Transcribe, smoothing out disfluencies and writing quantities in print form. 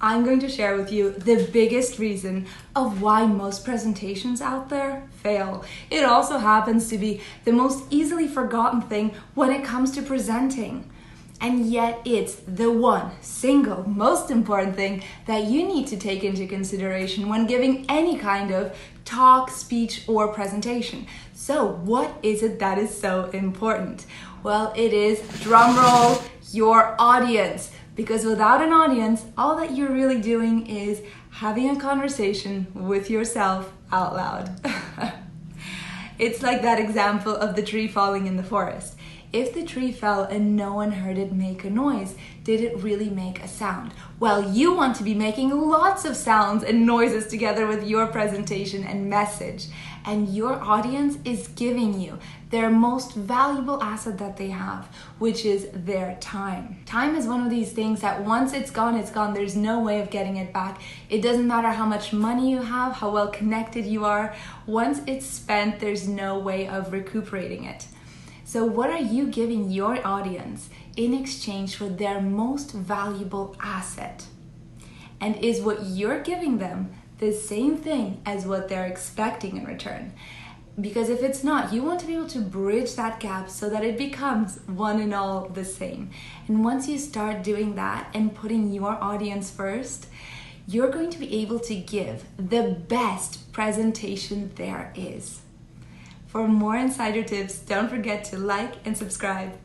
I'm going to share with you the biggest reason of why most presentations out there fail. It also happens to be the most easily forgotten thing when it comes to presenting. And yet it's the one single most important thing that you need to take into consideration when giving any kind of talk, speech, or presentation. So what is it that is so important? Well, it is, drumroll, your audience. Because without an audience, all that you're really doing is having a conversation with yourself out loud. It's like that example of the tree falling in the forest. If the tree fell and no one heard it make a noise, did it really make a sound? Well, you want to be making lots of sounds and noises together with your presentation and message. And your audience is giving you their most valuable asset that they have, which is their time. Time is one of these things that once it's gone, it's gone. There's no way of getting it back. It doesn't matter how much money you have, how well connected you are. Once it's spent, there's no way of recuperating it. So what are you giving your audience in exchange for their most valuable asset? And is what you're giving them the same thing as what they're expecting in return? Because if it's not, you want to be able to bridge that gap so that it becomes one and all the same. And once you start doing that and putting your audience first, you're going to be able to give the best presentation there is. For more insider tips, don't forget to like and subscribe.